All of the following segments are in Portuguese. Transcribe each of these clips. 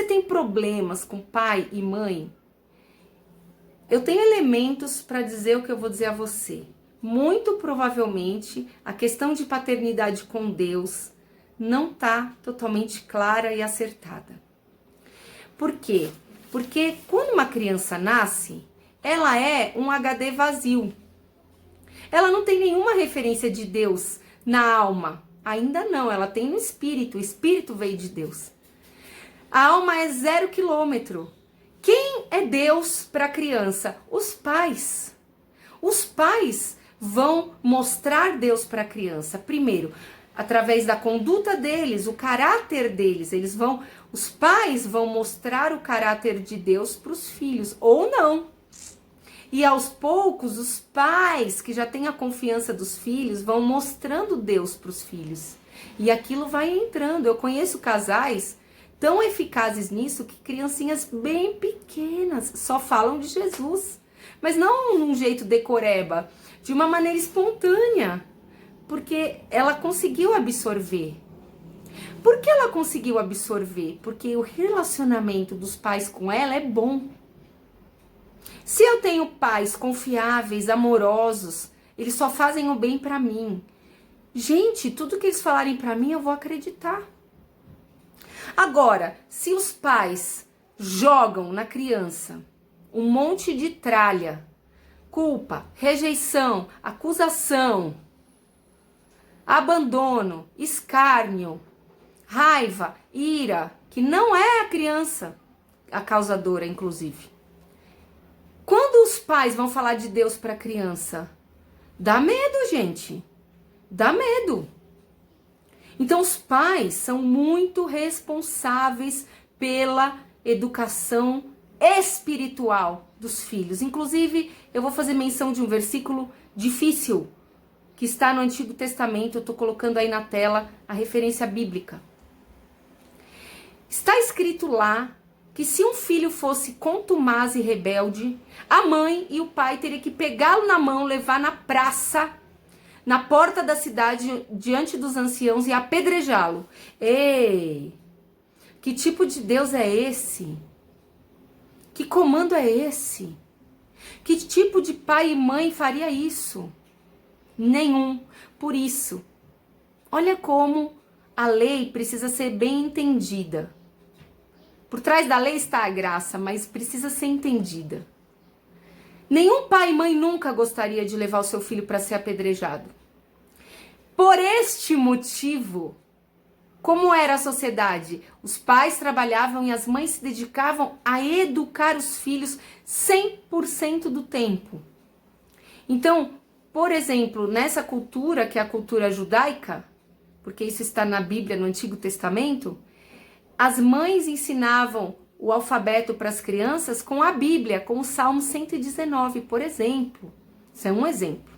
Você tem problemas com pai e mãe? Eu tenho elementos para dizer o que eu vou dizer a você. Muito provavelmente a questão de paternidade com Deus não está totalmente clara e acertada. Por quê? Porque quando uma criança nasce, ela é um HD vazio. Ela não tem nenhuma referência de Deus na alma. Ainda não, ela tem no espírito. O espírito veio de Deus. A alma é 0 quilômetro. Quem é Deus para a criança? Os pais. Os pais vão mostrar Deus para a criança. Primeiro, através da conduta deles, o caráter deles. Os pais vão mostrar o caráter de Deus para os filhos, ou não. E aos poucos, os pais que já têm a confiança dos filhos vão mostrando Deus para os filhos. E aquilo vai entrando. Eu conheço casais tão eficazes nisso que criancinhas bem pequenas só falam de Jesus. Mas não num jeito decoreba, de uma maneira espontânea. Porque ela conseguiu absorver. Por que ela conseguiu absorver? Porque o relacionamento dos pais com ela é bom. Se eu tenho pais confiáveis, amorosos, eles só fazem o bem pra mim. Gente, tudo que eles falarem pra mim, eu vou acreditar. Agora, se os pais jogam na criança um monte de tralha, culpa, rejeição, acusação, abandono, escárnio, raiva, ira, que não é a criança a causadora, inclusive. Quando os pais vão falar de Deus para a criança, dá medo, gente. Dá medo. Então, os pais são muito responsáveis pela educação espiritual dos filhos. Inclusive, eu vou fazer menção de um versículo difícil que está no Antigo Testamento. Eu estou colocando aí na tela a referência bíblica. Está escrito lá que se um filho fosse contumaz e rebelde, a mãe e o pai teriam que pegá-lo na mão, levar na praça, na porta da cidade, diante dos anciãos e apedrejá-lo. Ei, que tipo de Deus é esse? Que comando é esse? Que tipo de pai e mãe faria isso? Nenhum. Por isso, olha como a lei precisa ser bem entendida. Por trás da lei está a graça, mas precisa ser entendida. Nenhum pai e mãe nunca gostaria de levar o seu filho para ser apedrejado. Por este motivo, como era a sociedade? Os pais trabalhavam e as mães se dedicavam a educar os filhos 100% do tempo. Então, por exemplo, nessa cultura, que é a cultura judaica, porque isso está na Bíblia, no Antigo Testamento, as mães ensinavam o alfabeto para as crianças com a Bíblia, com o Salmo 119, por exemplo. Isso é um exemplo.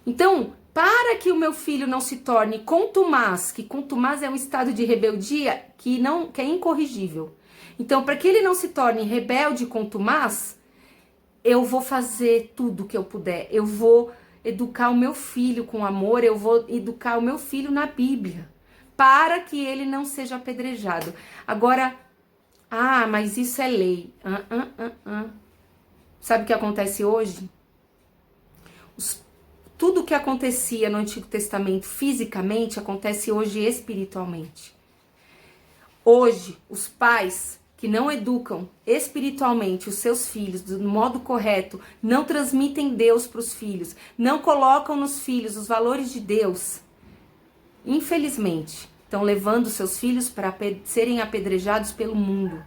Então, para que o meu filho não se torne contumaz, que contumaz é um estado de rebeldia que é incorrigível. Então, para que ele não se torne rebelde e contumaz, eu vou fazer tudo que eu puder. Eu vou educar o meu filho com amor, eu vou educar o meu filho na Bíblia, para que ele não seja apedrejado. Agora, mas isso é lei. Sabe o que acontece hoje? Tudo o que acontecia no Antigo Testamento fisicamente, acontece hoje espiritualmente. Hoje, os pais que não educam espiritualmente os seus filhos do modo correto, não transmitem Deus para os filhos, não colocam nos filhos os valores de Deus, infelizmente, estão levando seus filhos para serem apedrejados pelo mundo.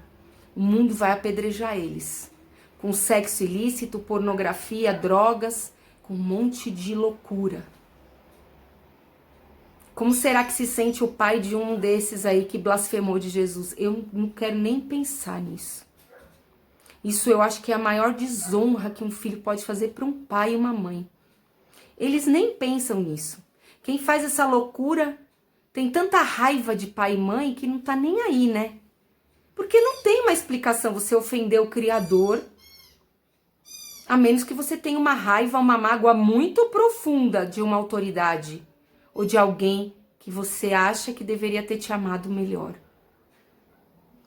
O mundo vai apedrejar eles. Com sexo ilícito, pornografia, drogas, com um monte de loucura. Como será que se sente o pai de um desses aí que blasfemou de Jesus? Eu não quero nem pensar nisso. Isso eu acho que é a maior desonra que um filho pode fazer para um pai e uma mãe. Eles nem pensam nisso. Quem faz essa loucura tem tanta raiva de pai e mãe que não tá nem aí, né? Porque não tem uma explicação você ofender o Criador, a menos que você tenha uma raiva, uma mágoa muito profunda de uma autoridade ou de alguém que você acha que deveria ter te amado melhor.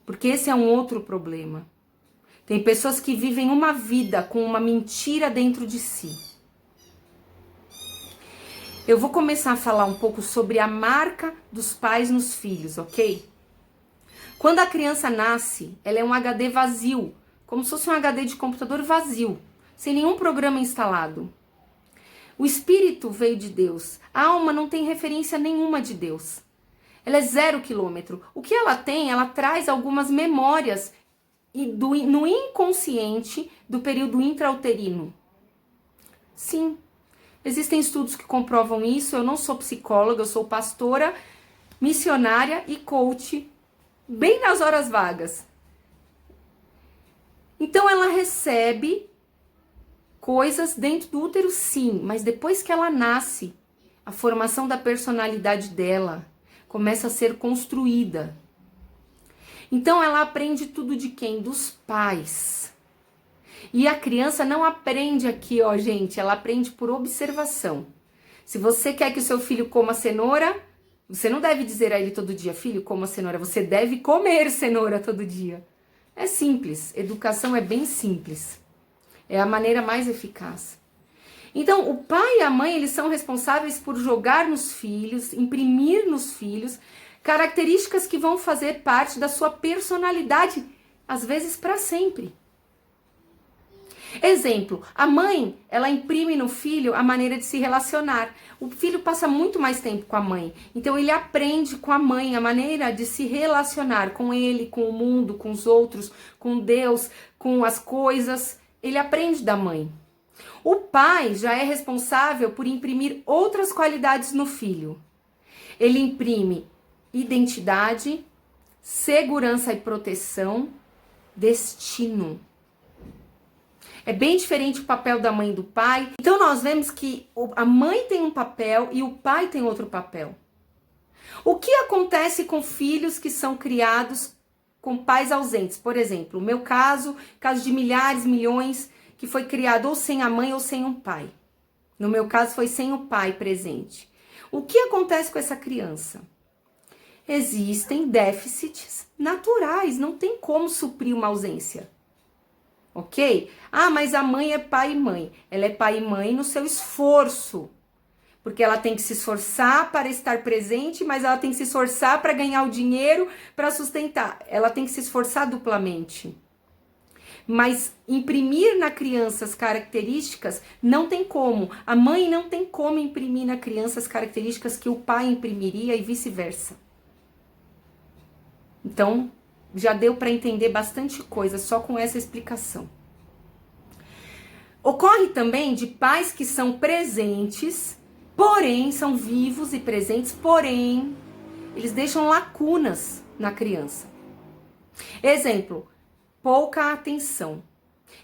Porque esse é um outro problema. Tem pessoas que vivem uma vida com uma mentira dentro de si. Eu vou começar a falar um pouco sobre a marca dos pais nos filhos, ok? Quando a criança nasce, ela é um HD vazio, como se fosse um HD de computador vazio, sem nenhum programa instalado. O espírito veio de Deus, a alma não tem referência nenhuma de Deus. Ela é 0 quilômetro. O que ela tem, ela traz algumas memórias no inconsciente do período intrauterino. Sim, existem estudos que comprovam isso. Eu não sou psicóloga, eu sou pastora, missionária e coach, bem nas horas vagas. Então ela recebe coisas dentro do útero, sim, mas depois que ela nasce, a formação da personalidade dela começa a ser construída. Então ela aprende tudo de quem? Dos pais. E a criança não aprende aqui, ó, gente, ela aprende por observação. Se você quer que o seu filho coma cenoura, você não deve dizer a ele todo dia, filho, coma cenoura, você deve comer cenoura todo dia. É simples, educação é bem simples. É a maneira mais eficaz. Então, o pai e a mãe, eles são responsáveis por jogar nos filhos, imprimir nos filhos, características que vão fazer parte da sua personalidade, às vezes para sempre. Exemplo, a mãe, ela imprime no filho a maneira de se relacionar. O filho passa muito mais tempo com a mãe, então ele aprende com a mãe a maneira de se relacionar com ele, com o mundo, com os outros, com Deus, com as coisas. Ele aprende da mãe. O pai já é responsável por imprimir outras qualidades no filho. Ele imprime identidade, segurança e proteção, destino. É bem diferente o papel da mãe e do pai. Então nós vemos que a mãe tem um papel e o pai tem outro papel. O que acontece com filhos que são criados com pais ausentes? Por exemplo, o meu caso de milhares, milhões, que foi criado ou sem a mãe ou sem um pai. No meu caso foi sem o pai presente. O que acontece com essa criança? Existem déficits naturais, não tem como suprir uma ausência. Ok? Ah, mas a mãe é pai e mãe. Ela é pai e mãe no seu esforço. Porque ela tem que se esforçar para estar presente, mas ela tem que se esforçar para ganhar o dinheiro para sustentar. Ela tem que se esforçar duplamente. Mas imprimir na criança as características não tem como. A mãe não tem como imprimir na criança as características que o pai imprimiria e vice-versa. Então, já deu para entender bastante coisa só com essa explicação. Ocorre também de pais que são presentes, porém são vivos e presentes, porém eles deixam lacunas na criança. Exemplo, pouca atenção.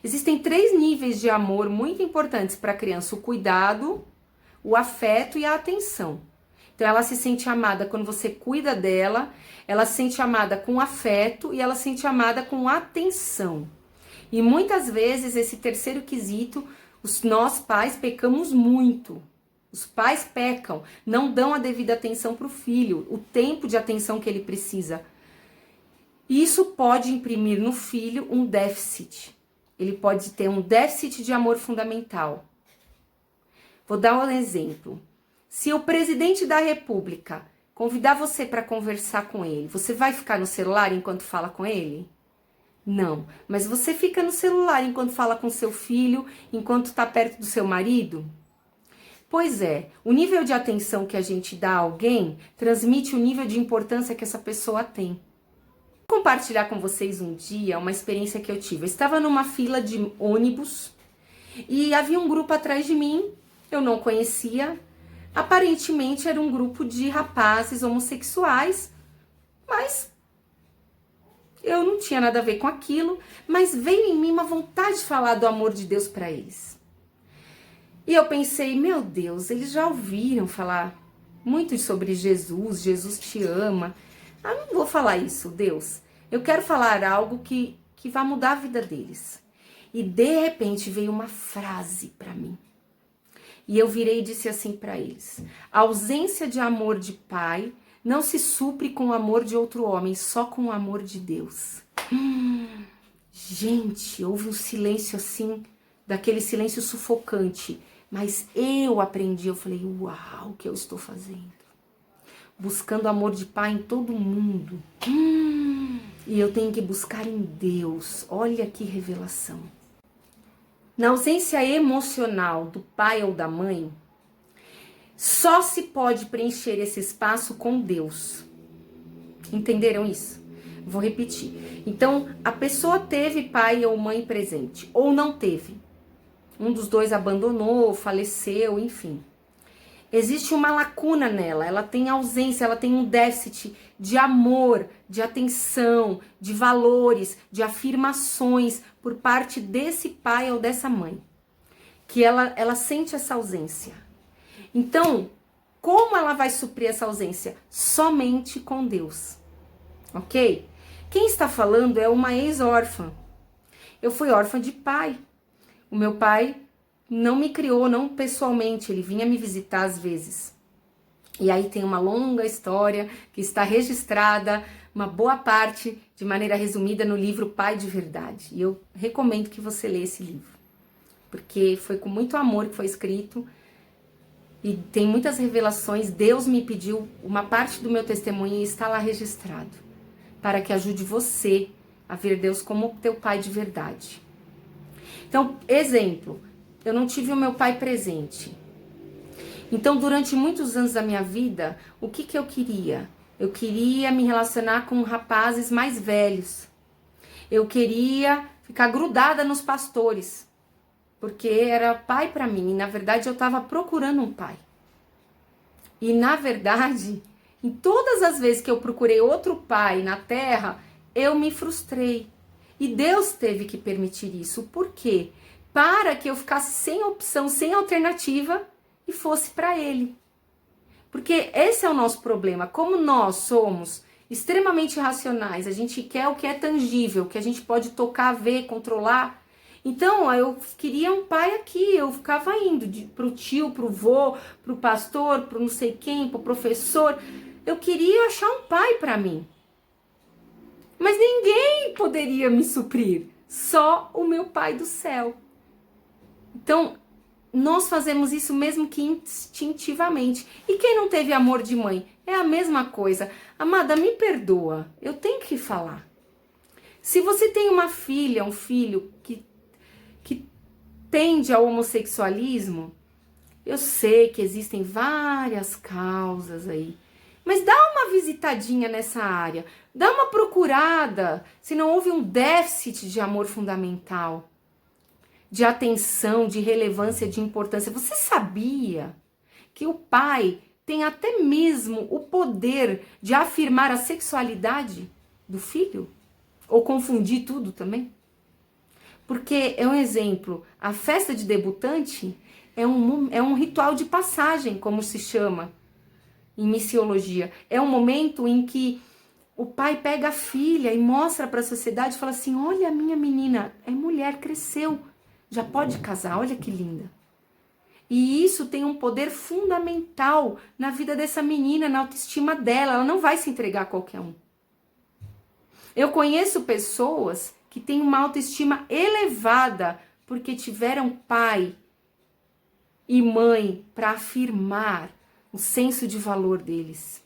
Existem 3 níveis de amor muito importantes para a criança: o cuidado, o afeto e a atenção. Então ela se sente amada quando você cuida dela, ela se sente amada com afeto e ela se sente amada com atenção. E muitas vezes esse terceiro quesito, nós pais pecamos muito. Os pais pecam, não dão a devida atenção para o filho, o tempo de atenção que ele precisa. Isso pode imprimir no filho um déficit. Ele pode ter um déficit de amor fundamental. Vou dar um exemplo. Se o presidente da República convidar você para conversar com ele, você vai ficar no celular enquanto fala com ele? Não, mas você fica no celular enquanto fala com seu filho, enquanto está perto do seu marido? Pois é, o nível de atenção que a gente dá a alguém transmite o nível de importância que essa pessoa tem. Vou compartilhar com vocês um dia uma experiência que eu tive. Eu estava numa fila de ônibus e havia um grupo atrás de mim, eu não conhecia. Aparentemente era um grupo de rapazes homossexuais, mas eu não tinha nada a ver com aquilo, mas veio em mim uma vontade de falar do amor de Deus para eles. E eu pensei, meu Deus, eles já ouviram falar muito sobre Jesus, Jesus te ama. Ah, não vou falar isso, Deus. Eu quero falar algo que vai mudar a vida deles. E de repente veio uma frase para mim. E eu virei e disse assim para eles: a ausência de amor de pai não se supre com o amor de outro homem, só com o amor de Deus. Gente, houve um silêncio assim, daquele silêncio sufocante. Mas eu aprendi, eu falei, uau, o que eu estou fazendo? Buscando amor de pai em todo mundo. E eu tenho que buscar em Deus. Olha que revelação. Na ausência emocional do pai ou da mãe, só se pode preencher esse espaço com Deus. Entenderam isso? Vou repetir. Então, a pessoa teve pai ou mãe presente, ou não teve. Um dos dois abandonou, faleceu, enfim. Existe uma lacuna nela, ela tem ausência, ela tem um déficit de amor, de atenção, de valores, de afirmações por parte desse pai ou dessa mãe. Que ela sente essa ausência. Então, como ela vai suprir essa ausência? Somente com Deus. Ok? Quem está falando é uma ex-órfã. Eu fui órfã de pai. O meu pai não me criou, não pessoalmente, ele vinha me visitar às vezes. E aí tem uma longa história que está registrada, uma boa parte, de maneira resumida, no livro Pai de Verdade. E eu recomendo que você leia esse livro, porque foi com muito amor que foi escrito e tem muitas revelações. Deus me pediu uma parte do meu testemunho e está lá registrado, para que ajude você a ver Deus como teu pai de verdade. Então, exemplo, eu não tive o meu pai presente. Então, durante muitos anos da minha vida, o que eu queria? Eu queria me relacionar com rapazes mais velhos. Eu queria ficar grudada nos pastores, porque era pai para mim. E, na verdade, eu estava procurando um pai. E, na verdade, em todas as vezes que eu procurei outro pai na terra, eu me frustrei. E Deus teve que permitir isso. Por quê? Para que eu ficasse sem opção, sem alternativa e fosse para Ele. Porque esse é o nosso problema. Como nós somos extremamente racionais, a gente quer o que é tangível, que a gente pode tocar, ver, controlar. Então, eu queria um pai aqui, eu ficava indo pro tio, pro vô, pro pastor, pro não sei quem, pro professor. Eu queria achar um pai para mim. Mas ninguém poderia me suprir, só o meu Pai do céu. Então, nós fazemos isso mesmo que instintivamente. E quem não teve amor de mãe? É a mesma coisa. Amada, me perdoa, eu tenho que falar. Se você tem uma filha, um filho que tende ao homossexualismo, eu sei que existem várias causas aí. Mas dá uma visitadinha nessa área, dá uma procurada, se não houve um déficit de amor fundamental, de atenção, de relevância, de importância. Você sabia que o pai tem até mesmo o poder de afirmar a sexualidade do filho? Ou confundir tudo também? Porque é um exemplo, a festa de debutante é um ritual de passagem, como se chama em missiologia. É um momento em que o pai pega a filha e mostra para a sociedade e fala assim, olha a minha menina, é mulher, cresceu, já pode casar, olha que linda. E isso tem um poder fundamental na vida dessa menina, na autoestima dela, ela não vai se entregar a qualquer um. Eu conheço pessoas que têm uma autoestima elevada porque tiveram pai e mãe para afirmar o senso de valor deles.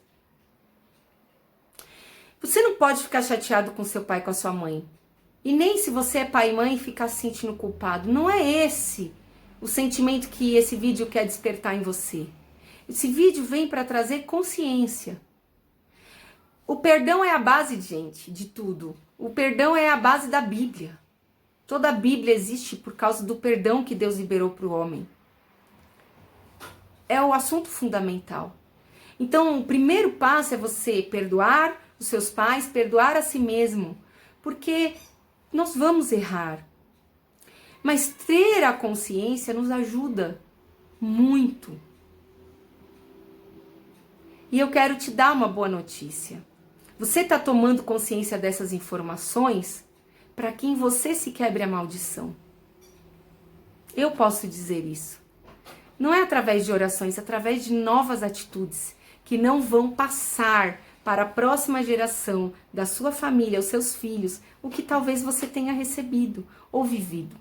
Você não pode ficar chateado com seu pai, com a sua mãe. E nem se você é pai e mãe ficar se sentindo culpado. Não é esse o sentimento que esse vídeo quer despertar em você. Esse vídeo vem para trazer consciência. O perdão é a base, gente, de tudo. O perdão é a base da Bíblia. Toda a Bíblia existe por causa do perdão que Deus liberou para o homem. É o assunto fundamental. Então, o primeiro passo é você perdoar os seus pais, perdoar a si mesmo, porque nós vamos errar. Mas ter a consciência nos ajuda muito. E eu quero te dar uma boa notícia. Você está tomando consciência dessas informações para que em você se quebre a maldição. Eu posso dizer isso. Não é através de orações, é através de novas atitudes que não vão passar para a próxima geração da sua família, os seus filhos, o que talvez você tenha recebido ou vivido.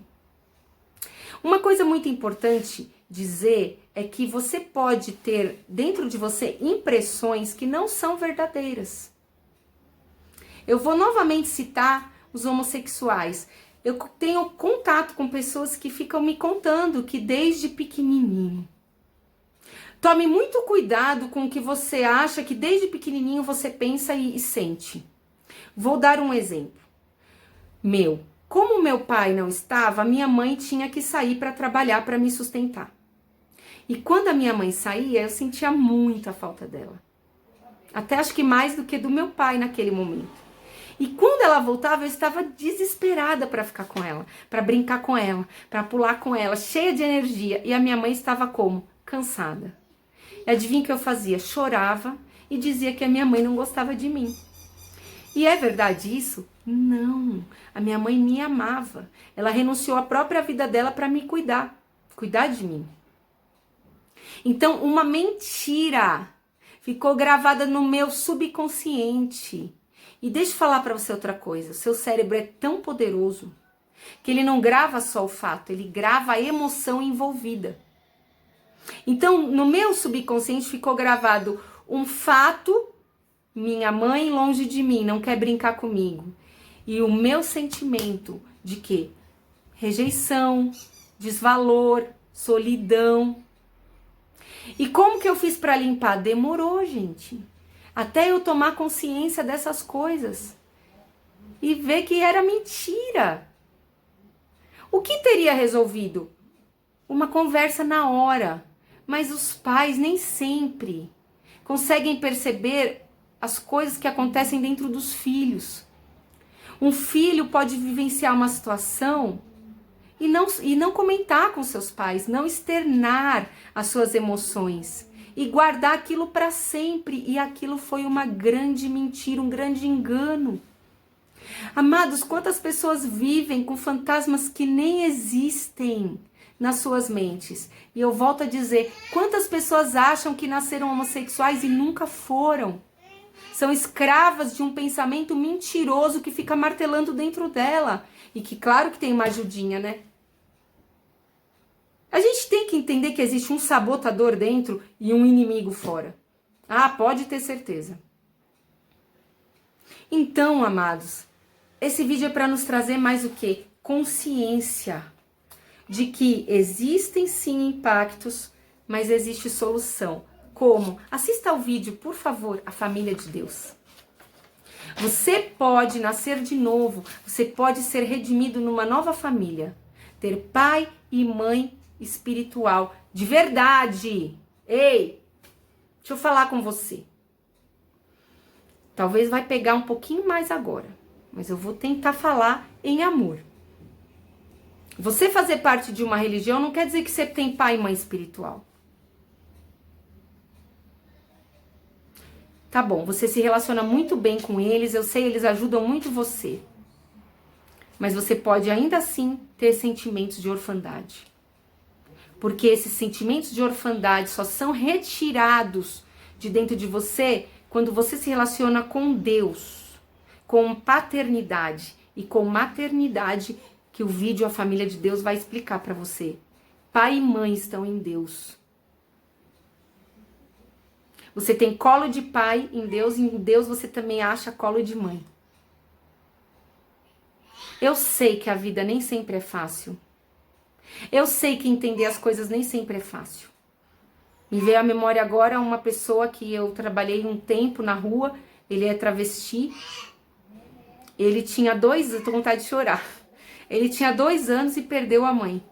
Uma coisa muito importante dizer é que você pode ter dentro de você impressões que não são verdadeiras. Eu vou novamente citar os homossexuais. Eu tenho contato com pessoas que ficam me contando que desde pequenininho. Tome muito cuidado com o que você acha que desde pequenininho você pensa e sente. Vou dar um exemplo. Como meu pai não estava, minha mãe tinha que sair para trabalhar para me sustentar. E quando a minha mãe saía, eu sentia muita falta dela. Até acho que mais do que do meu pai naquele momento. E quando ela voltava, eu estava desesperada para ficar com ela, para brincar com ela, para pular com ela, cheia de energia. E a minha mãe estava como? Cansada. E adivinha o que eu fazia? Chorava e dizia que a minha mãe não gostava de mim. E é verdade isso? Não. A minha mãe me amava. Ela renunciou à própria vida dela para me cuidar de mim. Então, uma mentira ficou gravada no meu subconsciente. E deixa eu falar para você outra coisa. O seu cérebro é tão poderoso que ele não grava só o fato, ele grava a emoção envolvida. Então, no meu subconsciente ficou gravado um fato, minha mãe longe de mim, não quer brincar comigo. E o meu sentimento de quê? Rejeição, desvalor, solidão. E como que eu fiz para limpar? Demorou, gente. Até eu tomar consciência dessas coisas. E ver que era mentira. O que teria resolvido? Uma conversa na hora. Mas os pais nem sempre conseguem perceber as coisas que acontecem dentro dos filhos. Um filho pode vivenciar uma situação e não comentar com seus pais, não externar as suas emoções e guardar aquilo para sempre. E aquilo foi uma grande mentira, um grande engano. Amados, quantas pessoas vivem com fantasmas que nem existem nas suas mentes? E eu volto a dizer, quantas pessoas acham que nasceram homossexuais e nunca foram? São escravas de um pensamento mentiroso que fica martelando dentro dela. E que claro que tem uma ajudinha, né? A gente tem que entender que existe um sabotador dentro e um inimigo fora. Ah, pode ter certeza. Então, amados, esse vídeo é para nos trazer mais o quê? Consciência de que existem sim impactos, mas existe solução. Como? Assista ao vídeo, por favor, A Família de Deus. Você pode nascer de novo, você pode ser redimido numa nova família. Ter pai e mãe espiritual, de verdade. Ei, deixa eu falar com você. Talvez vai pegar um pouquinho mais agora, mas eu vou tentar falar em amor. Você fazer parte de uma religião não quer dizer que você tem pai e mãe espiritual. Tá bom, você se relaciona muito bem com eles, eu sei, eles ajudam muito você. Mas você pode ainda assim ter sentimentos de orfandade. Porque esses sentimentos de orfandade só são retirados de dentro de você quando você se relaciona com Deus, com paternidade e com maternidade, que o vídeo A Família de Deus vai explicar para você. Pai e mãe estão em Deus. Você tem colo de pai em Deus, e em Deus você também acha colo de mãe. Eu sei que a vida nem sempre é fácil. Eu sei que entender as coisas nem sempre é fácil. Me veio à memória agora uma pessoa que eu trabalhei um tempo na rua, ele é travesti, ele tinha 2 anos, eu tô com vontade de chorar, ele tinha 2 anos e perdeu a mãe.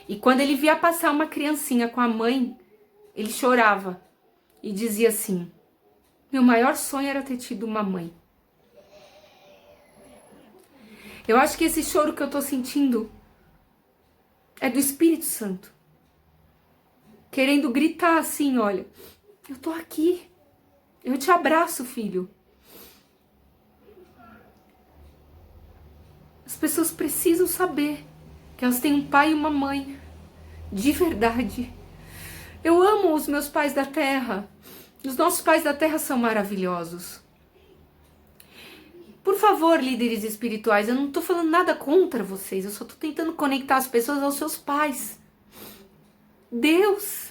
E quando ele via passar uma criancinha com a mãe, ele chorava e dizia assim, meu maior sonho era ter tido uma mãe. Eu acho que esse choro que eu tô sentindo é do Espírito Santo. Querendo gritar assim, olha, eu tô aqui. Eu te abraço, filho. As pessoas precisam saber que elas têm um pai e uma mãe de verdade. Eu amo os meus pais da terra. Os nossos pais da terra são maravilhosos. Por favor, líderes espirituais, eu não estou falando nada contra vocês, eu só estou tentando conectar as pessoas aos seus pais. Deus,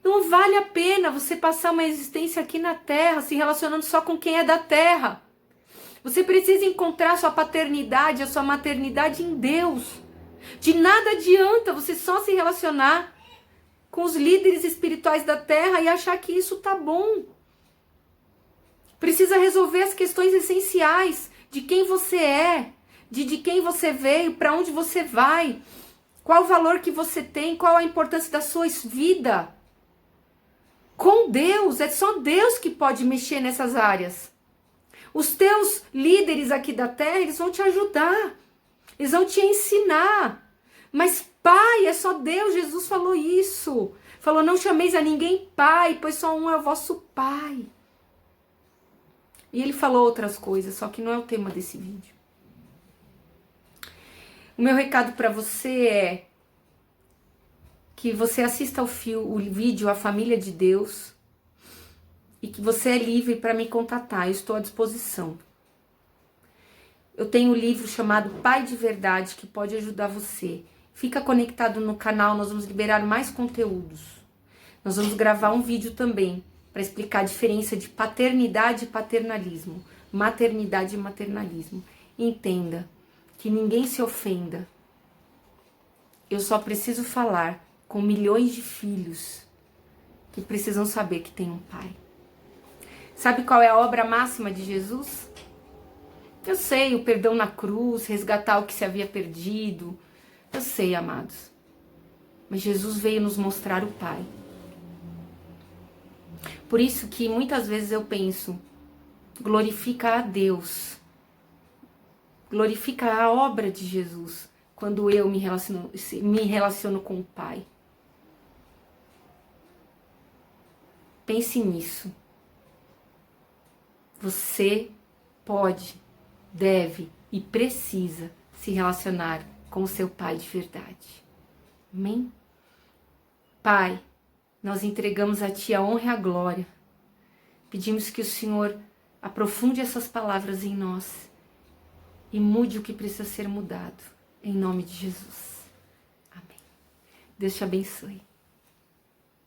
não vale a pena você passar uma existência aqui na terra se relacionando só com quem é da terra. Você precisa encontrar a sua paternidade, a sua maternidade em Deus. De nada adianta você só se relacionar com os líderes espirituais da terra e achar que isso tá bom. Precisa resolver as questões essenciais de quem você é, de quem você veio, para onde você vai, qual o valor que você tem, qual a importância da sua vida. Com Deus, é só Deus que pode mexer nessas áreas. Os teus líderes aqui da terra, eles vão te ajudar, eles vão te ensinar. Mas pai, é só Deus, Jesus falou isso. Falou, não chameis a ninguém pai, pois só um é o vosso pai. E ele falou outras coisas, só que não é o tema desse vídeo. O meu recado para você é que você assista o vídeo A Família de Deus e que você é livre para me contatar, eu estou à disposição. Eu tenho um livro chamado Pai de Verdade que pode ajudar você. Fica conectado no canal, nós vamos liberar mais conteúdos. Nós vamos gravar um vídeo também para explicar a diferença de paternidade e paternalismo, maternidade e maternalismo. Entenda que ninguém se ofenda. Eu só preciso falar com milhões de filhos que precisam saber que tem um pai. Sabe qual é a obra máxima de Jesus? Eu sei, o perdão na cruz, resgatar o que se havia perdido. Eu sei, amados. Mas Jesus veio nos mostrar o Pai. Por isso que muitas vezes eu penso, glorifica a Deus. Glorifica a obra de Jesus quando eu me relaciono com o Pai. Pense nisso. Você pode, deve e precisa se relacionar com o seu Pai de verdade. Amém? Pai, nós entregamos a Ti a honra e a glória. Pedimos que o Senhor aprofunde essas palavras em nós e mude o que precisa ser mudado. Em nome de Jesus. Amém. Deus te abençoe.